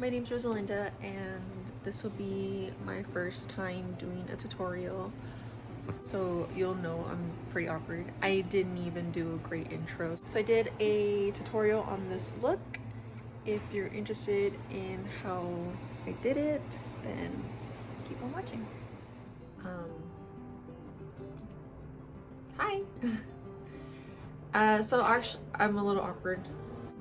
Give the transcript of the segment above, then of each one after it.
My name's Rosalinda and this will be my first time doing a tutorial, so you'll know I'm pretty awkward. I didn't even do a great intro. So I did a tutorial on this look. If you're interested in how I did it, then keep on watching. Hi! So actually, I'm a little awkward.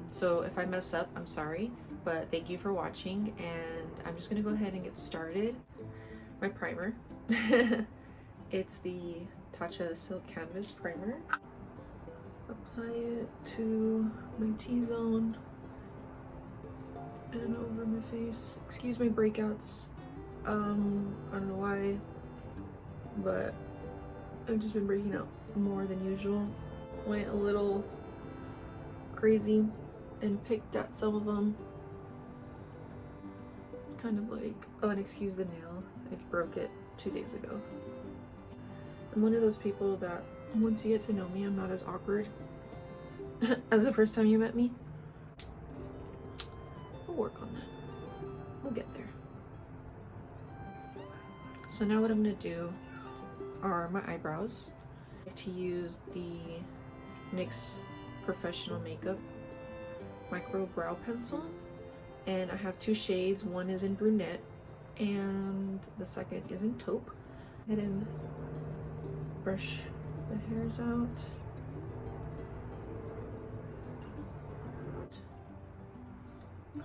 So if I mess up, I'm sorry, but thank you for watching, and I'm just gonna go ahead and get started. My primer. It's the Tatcha Silk Canvas Primer. Apply it to my T-zone and over my face. Excuse my breakouts. I don't know why, but I've just been breaking out more than usual. Went a little crazy and picked at some of them. It's kind of like, oh, and excuse the nail, I broke it 2 days ago. I'm one of those people that once you get to know me, I'm not as awkward as the first time you met me. We'll work on that. We'll get there. So now what I'm gonna do are my eyebrows. I like to use the NYX Professional Makeup Microbrow pencil, and I have 2 shades. One is in Brunette and the second is in Taupe. Head and brush the hairs out.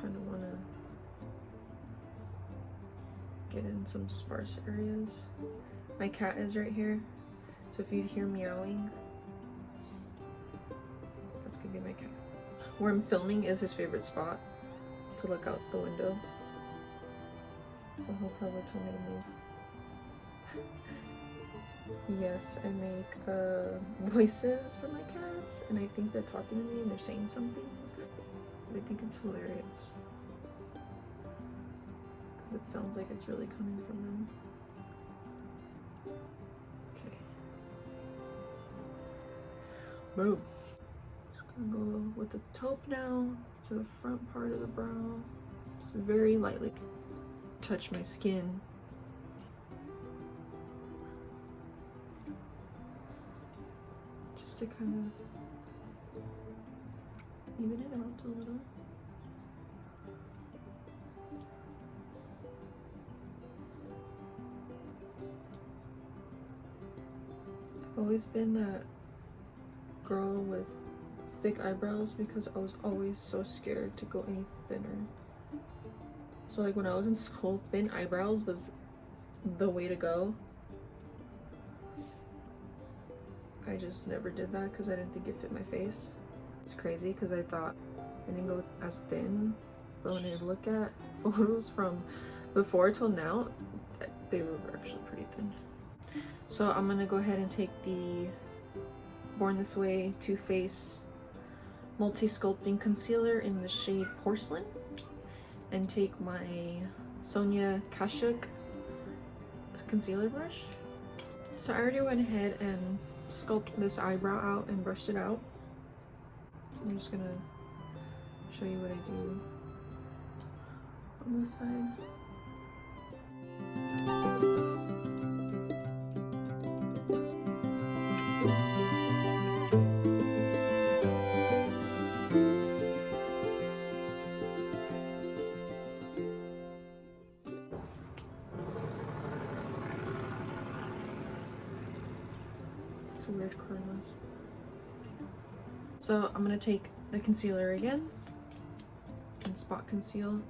Kind of want to get in some sparse areas. My cat is right here, so if you hear meowing, that's gonna be my cat. Where I'm filming is his favorite spot to look out the window, so he'll probably tell me to move. Yes, I make voices for my cats, and I think they're talking to me and they're saying something. I think it's hilarious because it sounds like it's really coming from them. Okay. Boom. Just gonna go with the taupe now to the front part of the brow. Just very lightly touch my skin. Just to kind of even it out a little. I've always been that girl with thick eyebrows because I was always so scared to go any thinner. So like when I was in school, thin eyebrows was the way to go. I just never did that because I didn't think it fit my face. It's crazy because I thought I didn't go as thin, but when I look at photos from before till now, they were actually pretty thin. So I'm gonna go ahead and take the Born This Way Too Faced Multi-Sculpting Concealer in the shade Porcelain, and take my Sonia Kashuk concealer brush. So I already went ahead and sculpted this eyebrow out and brushed it out. I'm just gonna show you what I do on this side. It's a weird corners. So I'm gonna take the concealer again and spot conceal.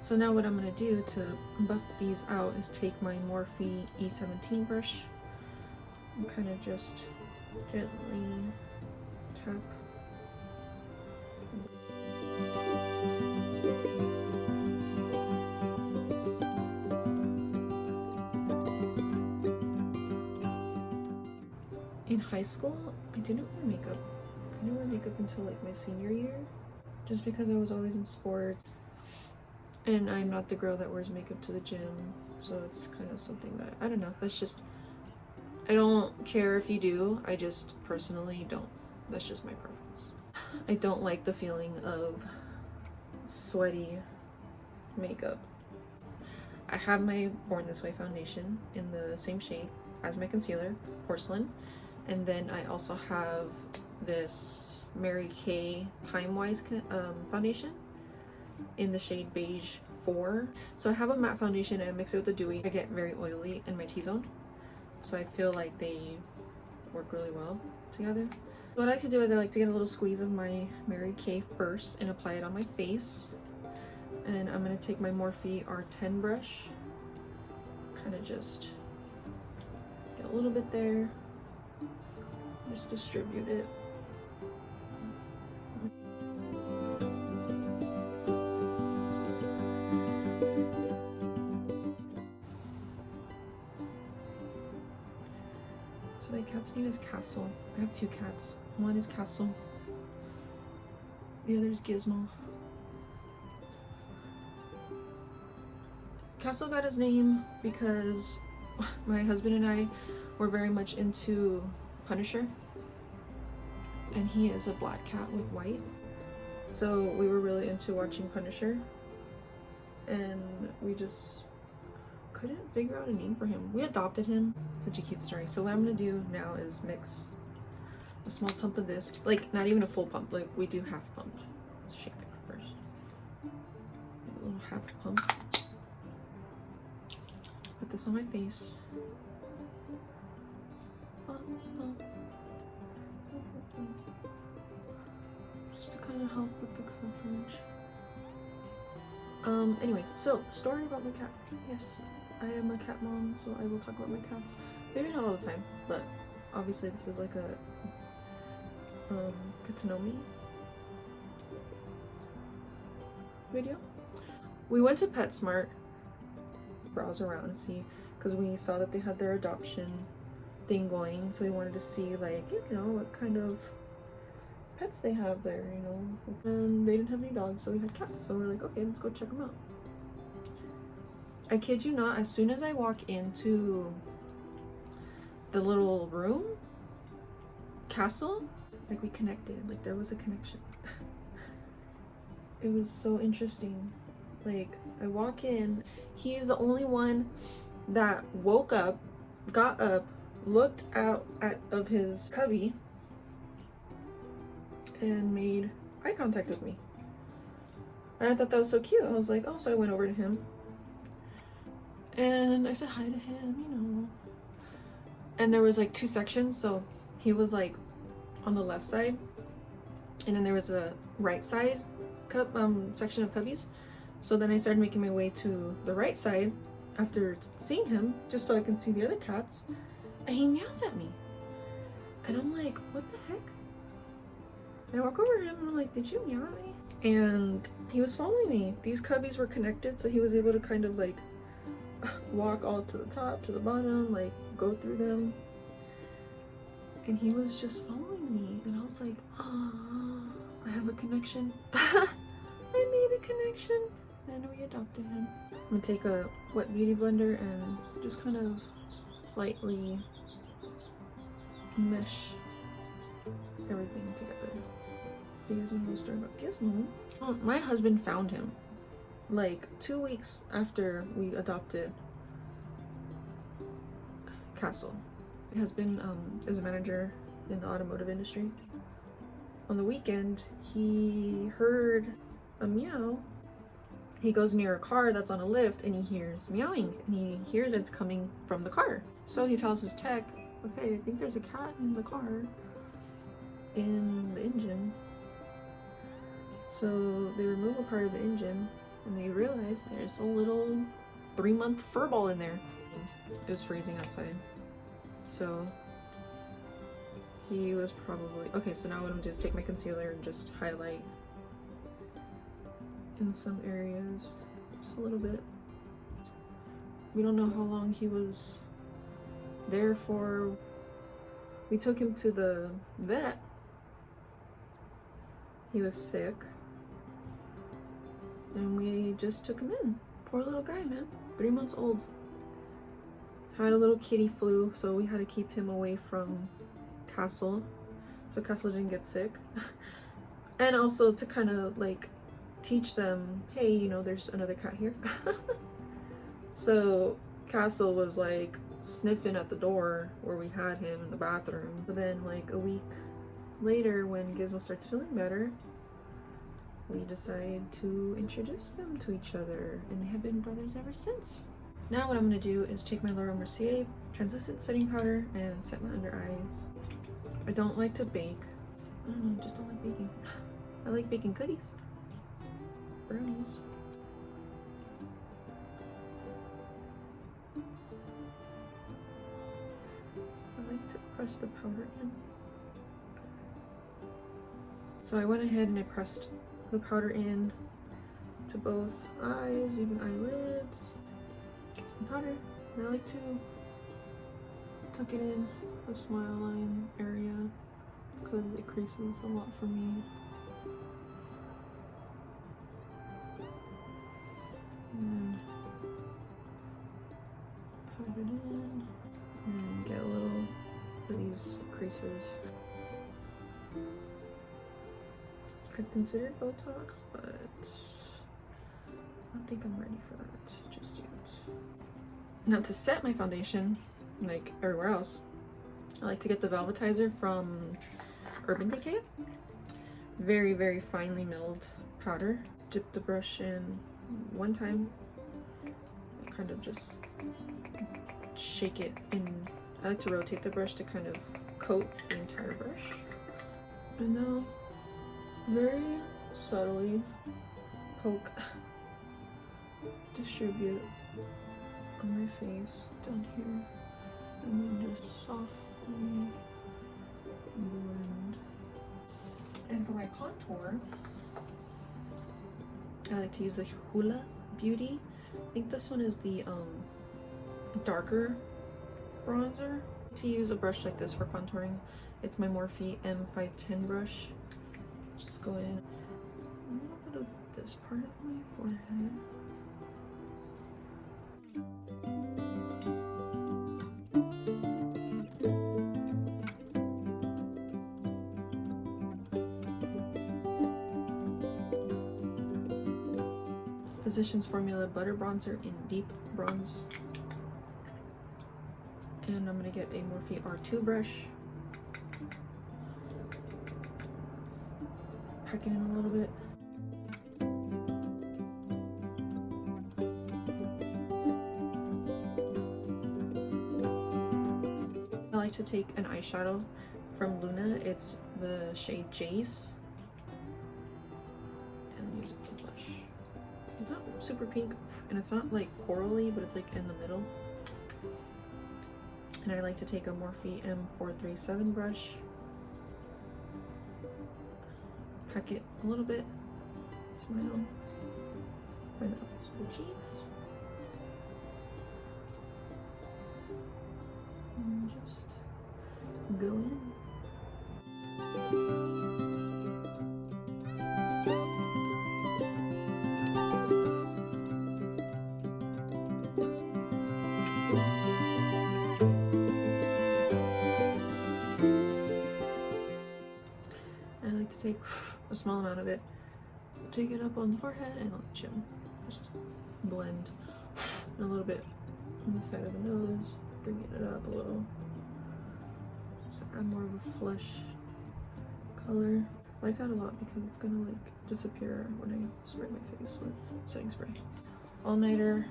So now what I'm gonna do to buff these out is take my Morphe E17 brush and kind of just gently tap. In high school, I didn't wear makeup. I didn't wear makeup until like my senior year, just because I was always in sports. And I'm not the girl that wears makeup to the gym. So it's kind of something that, I don't know, that's just, I don't care if you do, I just personally don't. That's just my preference. I don't like the feeling of sweaty makeup. I have my Born This Way foundation in the same shade as my concealer, Porcelain, and then I also have this Mary Kay Time Wise foundation in the shade beige 4. So I have a matte foundation and I mix it with the dewy. I get very oily in my T-zone, so I feel like they work really well together. So what I like to do is I like to get a little squeeze of my Mary Kay first and apply it on my face. And I'm going to take my Morphe R10 brush, kind of just get a little bit there, just distribute it. So my cat's name is Castle. I have 2 cats. One is Castle, the other is Gizmo. Castle got his name because my husband and I were very much into Punisher, and he is a black cat with white. So we were really into watching Punisher, and we just couldn't figure out a name for him. We adopted him. Such a cute story. So what I'm gonna do now is mix a small pump of this, like not even a full pump, like we do half pump. Let's shake it first. A little half pump. Put this on my face. Just to kind of help with the coverage. Anyways, so story about my cat. Yes, I am a cat mom, so I will talk about my cats. Maybe not all the time, but obviously this is like a get to know me video. We went to PetSmart, browse around and see, because we saw that they had their adoption thing going, so we wanted to see, like, you know, what kind of pets they have there, you know. And they didn't have any dogs, so we had cats, so we're like, okay, let's go check them out. I kid you not, as soon as I walk into the little room, Castle, like, we connected, like there was a connection. It was so interesting. Like, I walk in, he is the only one that woke up, got up, looked out of his cubby, and made eye contact with me. And I thought that was so cute. I was like, oh, so I went over to him and I said hi to him, you know. And there was like 2 sections, so he was like on the left side, and then there was a right side section of cubbies. So then I started making my way to the right side after seeing him, just so I can see the other cats, and he meows at me. And I'm like, what the heck? And I walk over to him and I'm like, did you meow at me? And he was following me. These cubbies were connected, so he was able to kind of like walk all to the top, to the bottom, like go through them. And he was just following me, and I was like, oh, I have a connection. I made a connection. And we adopted him. I'm gonna take a wet beauty blender and just kind of lightly mesh everything together. If you guys want to know a story about Gizmo, my husband found him like 2 weeks after we adopted Castle. My husband is a manager in the automotive industry. On the weekend, he heard a meow. He goes near a car that's on a lift and he hears meowing, and he hears it's coming from the car. So he tells his tech, okay, I think there's a cat in the car, in the engine. So they remove a part of the engine and they realize there's a little 3-month fur ball in there. It was freezing outside. So he was probably, okay, so now what I'm gonna do is take my concealer and just highlight in some areas, just a little bit. We don't know how long he was there for. We took him to the vet. He was sick, and we just took him in. Poor little guy, man. 3 months old. had a little kitty flu, so we had to keep him away from Castle, so Castle didn't get sick. And also to kind of like teach them, hey, you know, there's another cat here. So Castle was like sniffing at the door where we had him in the bathroom. But then like a week later, when Gizmo starts feeling better, we decided to introduce them to each other, and they have been brothers ever since. Now what I'm going to do is take my Mercier translucent setting powder and set my under eyes. I don't like to bake. I don't know, just don't like baking. I like baking cookies. Brownies. I like to press the powder in. So I went ahead and I pressed the powder in to both eyes, even eyelids. Get some powder. And I like to tuck it in the smile line area because it creases a lot for me. And pat it in and get a little of these creases. I've considered Botox, but I don't think I'm ready for that just yet. Now to set my foundation, like everywhere else, I like to get the Velvetizer from Urban Decay. Very, very finely milled powder. Dip the brush in one time, kind of just shake it in. I like to rotate the brush to kind of coat the entire brush. And now very subtly poke, distribute on my face down here, and then just softly blend. And for my contour, I like to use the Hoola Beauty. I think this one is the darker bronzer. To use a brush like this for contouring, it's my Morphe M510 brush. Just go in a little bit of this part of my forehead. Physicians Formula Butter Bronzer in Deep Bronze. And I'm going to get a Morphe R2 brush. Pack it in a little bit. I like to take an eyeshadow from Luna. It's the shade Jace. And use it for blush. It's not super pink, and it's not like corally, but it's like in the middle. And I like to take a Morphe M437 brush, pack it a little bit, smile, find out the cheeks, and just go in. Take a small amount of it, take it up on the forehead and on the chin. Just blend a little bit on the side of the nose, bringing it up a little. So add more of a flesh color. I like that a lot because it's gonna like disappear when I spray my face with setting spray. All Nighter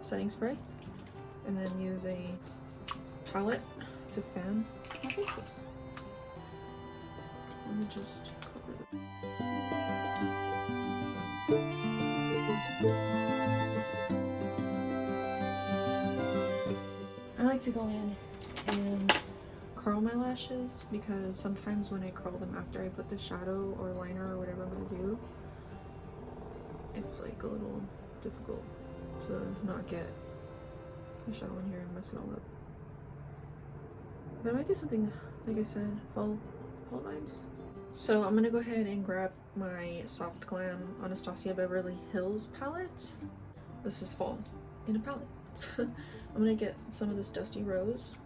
setting spray, and then use a palette to fan my face with. Let me just cover it. I like to go in and curl my lashes because sometimes when I curl them after I put the shadow or liner or whatever I'm gonna do, it's like a little difficult to not get the shadow in here and mess it all up. But I might do something, like I said, fall vibes. So I'm gonna go ahead and grab my Soft Glam Anastasia Beverly Hills palette. This is fall in a palette. I'm gonna get some of this Dusty Rose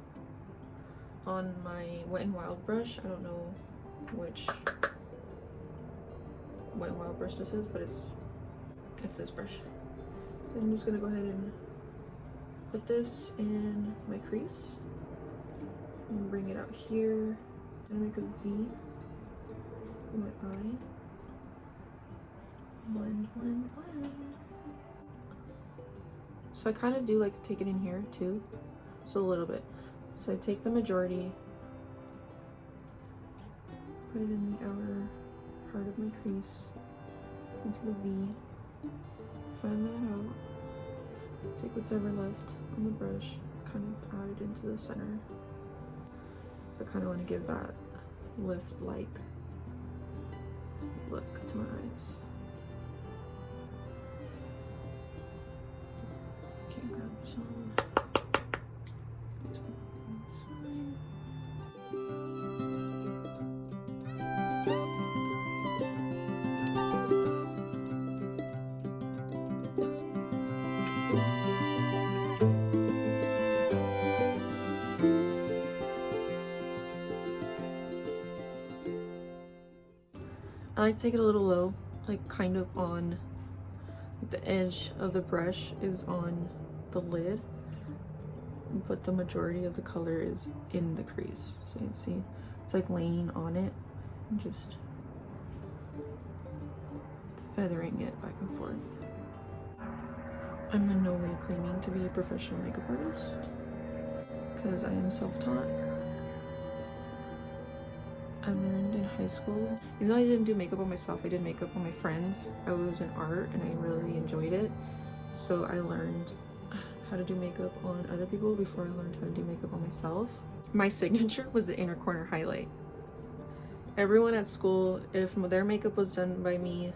on my Wet n Wild brush. I don't know which Wet n Wild brush this is, but it's this brush. And I'm just gonna go ahead and put this in my crease and bring it out here and make a V in my eye. Blend, blend, blend. So I kind of do like to take it in here too, so a little bit. So I take the majority, put it in the outer part of my crease, into the V, fan that out, take what's ever left on the brush, kind of add it into the center. So I kind of want to give that lift-like look to my eyes. Okay, grab some. I like to take it a little low, like kind of on like the edge of the brush is on the lid, but the majority of the color is in the crease. So you can see it's like laying on it and just feathering it back and forth. I'm in no way claiming to be a professional makeup artist because I am self-taught. I learned in high school. Even though I didn't do makeup on myself, I did makeup on my friends. I was in art and I really enjoyed it. So I learned how to do makeup on other people before I learned how to do makeup on myself. My signature was the inner corner highlight. Everyone at school, if their makeup was done by me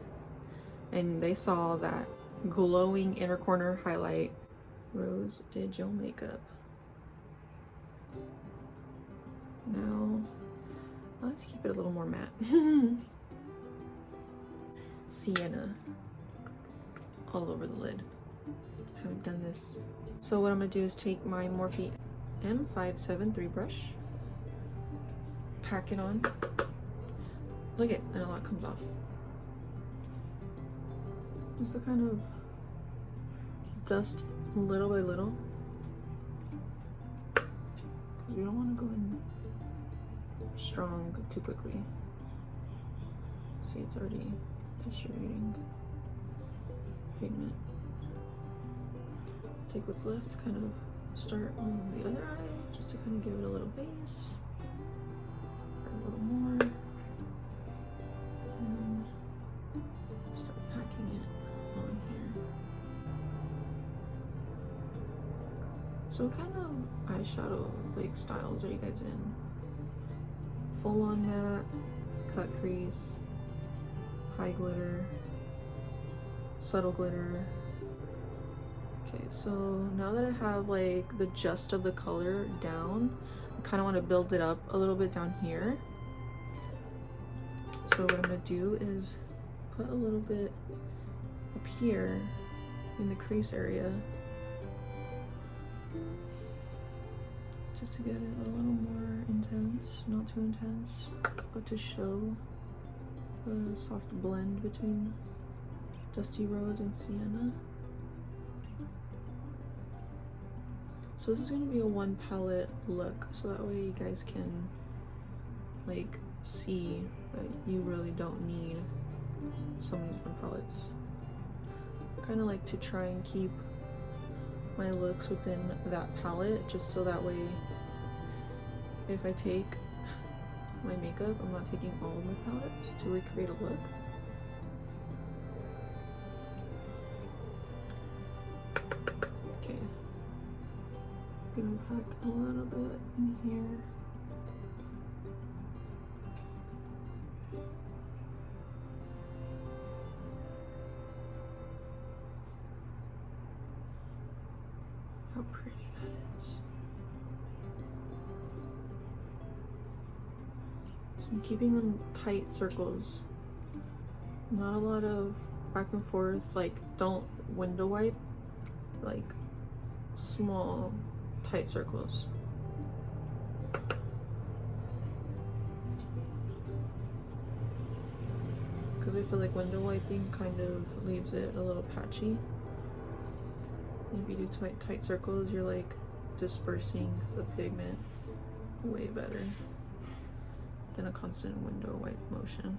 and they saw that glowing inner corner highlight, Rose did your makeup. Now, I like to keep it a little more matte. Sienna all over the lid. Haven't done this. So what I'm gonna do is take my Morphe M573 brush, pack it on. Look it, and a lot comes off. Just to kind of dust little by little. Because we don't want to go in strong too quickly. See, it's already distributing pigment. Take what's left, kind of start on the other eye, just to kind of give it a little base. A little more. And start packing it on here. So what kind of eyeshadow like styles are you guys in? Full on matte, cut crease, high glitter, subtle glitter. Okay, so now that I have like the gist of the color down, I kind of want to build it up a little bit down here. So what I'm going to do is put a little bit up here in the crease area, just to get it a little more intense, not too intense, but to show the soft blend between Dusty Rose and Sienna. So this is going to be a one palette look, so that way you guys can like see that you really don't need so many different palettes. I kind of like to try and keep my looks within that palette, just so that way if I take my makeup, I'm not taking all of my palettes to recreate a look. Okay, I'm gonna pack a little bit in here. How pretty that is. So I'm keeping them tight circles. Not a lot of back and forth, like don't window wipe, like small, tight circles. Because I feel like window wiping kind of leaves it a little patchy. If you do tight circles, you're like dispersing the pigment way better than a constant window wipe motion.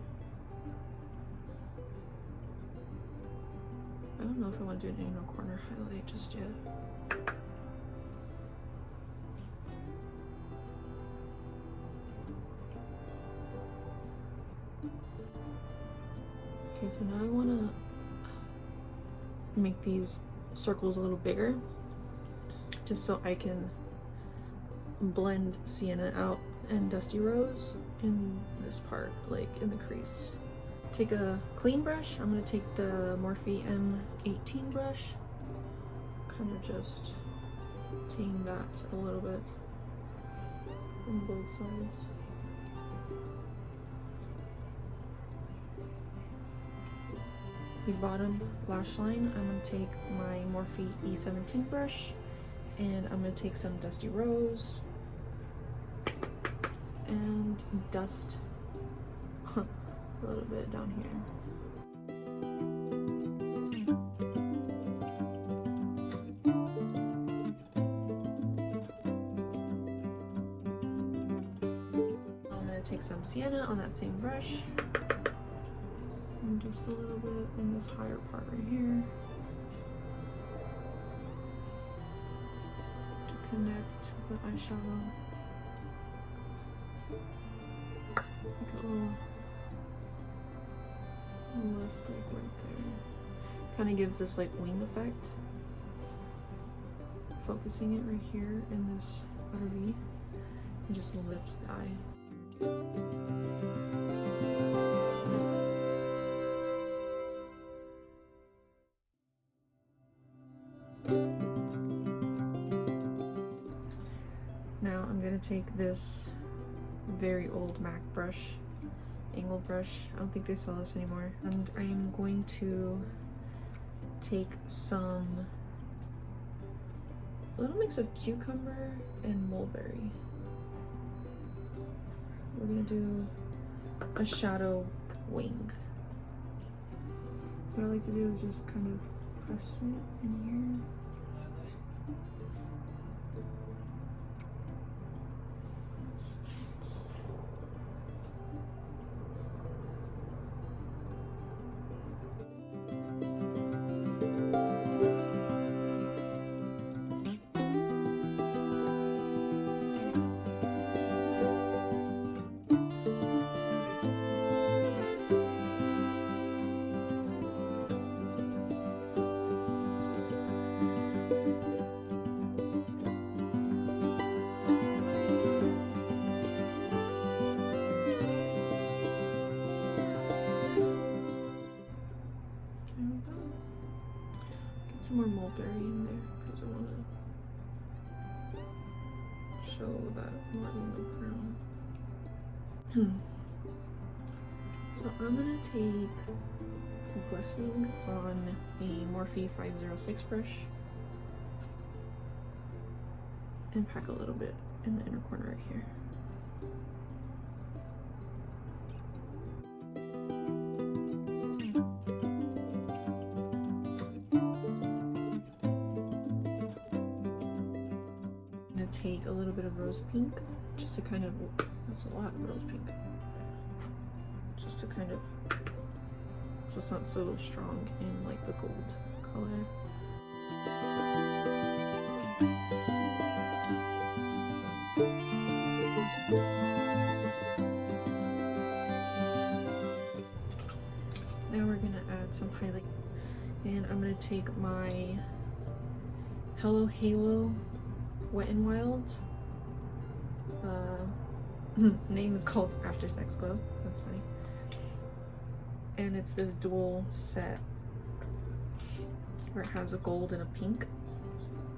I don't know if I want to do an inner corner highlight just yet. Okay, so now I want to make these circles a little bigger, just so I can blend sienna out and dusty rose in this part, like in the crease. Take a clean brush. I'm going to take the Morphe M18 brush, kind of just tame that a little bit on both sides. The bottom lash line, I'm going to take my Morphe E17 brush, and I'm going to take some dusty rose and dust a little bit down here. I'm going to take some sienna on that same brush, and just a little bit in this higher part right here to connect the eyeshadow. Like a little lift, like right there. Kind of gives this like wing effect. Focusing it right here in this outer V, and just lifts the eye. Now I'm gonna take this very old MAC brush, angled brush. I don't think they sell this anymore. And I am going to take some little mix of cucumber and mulberry. We're gonna do a shadow wing. So what I like to do is just kind of press it in here. Some more mulberry in there because I want to show that more in the crown. So I'm going to take glistening on a Morphe 506 brush and pack a little bit in the inner corner right here. Take a little bit of rose pink just to kind of, that's a lot of rose pink, just to kind of, so it's not so strong in like the gold color. Now we're gonna add some highlight, and I'm gonna take my Hello Halo Wet n Wild. Name is called After Sex Glow. That's funny. And it's this dual set where it has a gold and a pink.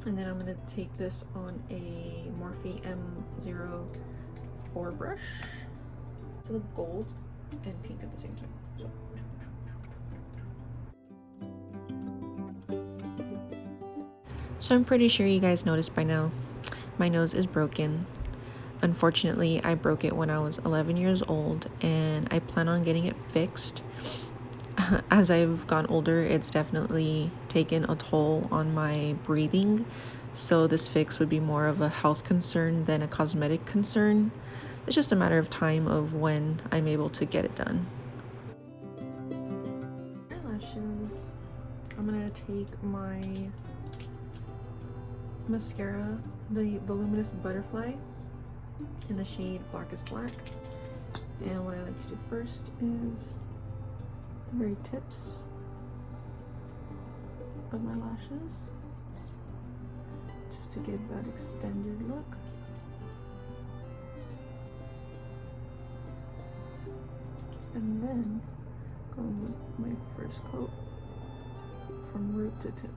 And then I'm gonna take this on a Morphe M04 brush to the gold and pink at the same time. So I'm pretty sure you guys noticed by now, my nose is broken. Unfortunately, I broke it when I was 11 years old, and I plan on getting it fixed. As I've gone older, it's definitely taken a toll on my breathing, so this fix would be more of a health concern than a cosmetic concern. It's just a matter of time of when I'm able to get it done. Eyelashes. I'm gonna take my mascara, the Voluminous Butterfly, in the shade Blackest Black. And what I like to do first is the very tips of my lashes, just to give that extended look. And then go with my first coat from root to tip.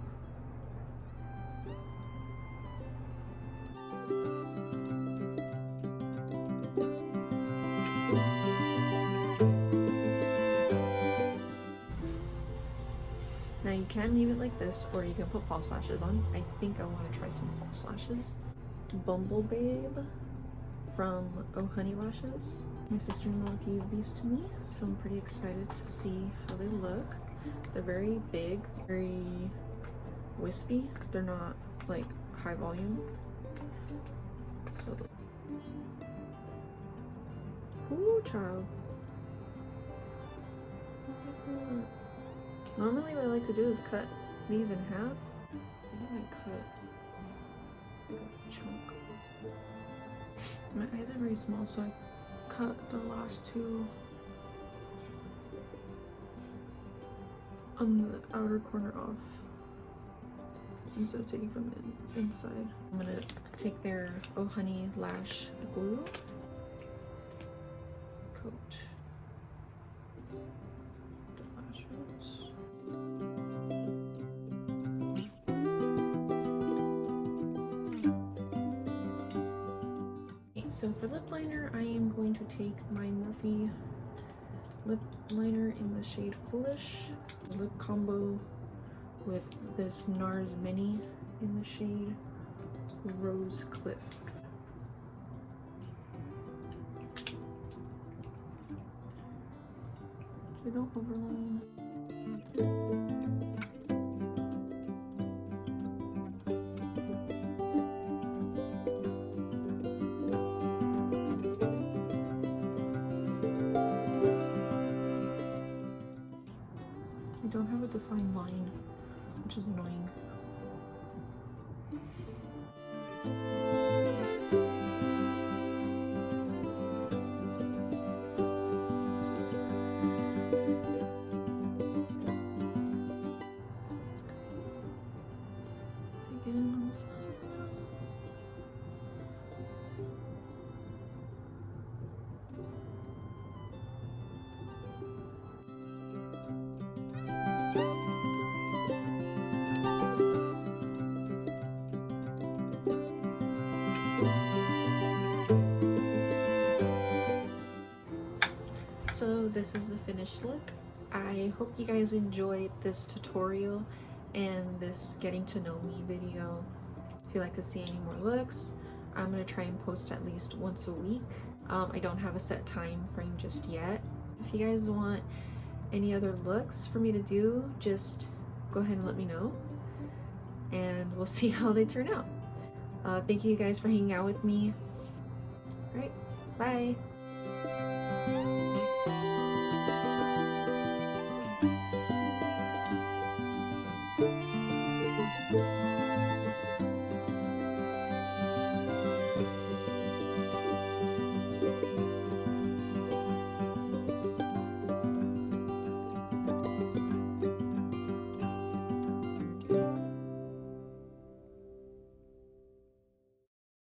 Now you can leave it like this, or you can put false lashes on. I think I want to try some false lashes. Bumble Babe from Oh Honey Lashes. My sister-in-law gave these to me, so I'm pretty excited to see how they look. They're very big, very wispy. They're not like high volume. So, ooh, child. Normally what I like to do is cut these in half. I think I cut like a chunk. My eyes are very small, so I cut the last two on the outer corner off instead of taking from the inside. I'm gonna take their Oh Honey Lash Glue, coat the lashes. So for lip liner, I am going to take my Morphe lip liner in the shade Foolish. Lip combo with this NARS Mini in the shade Rosecliff. So don't overline. I don't have a defined line, which is annoying. Take it in on the side now. So this is the finished look. I hope you guys enjoyed this tutorial and this getting to know me video. If you'd like to see any more looks, I'm gonna try and post at least once a week. I don't have a set time frame just yet. If you guys want any other looks for me to do, just go ahead and let me know, and we'll see how they turn out. Thank you guys for hanging out with me. All right, bye.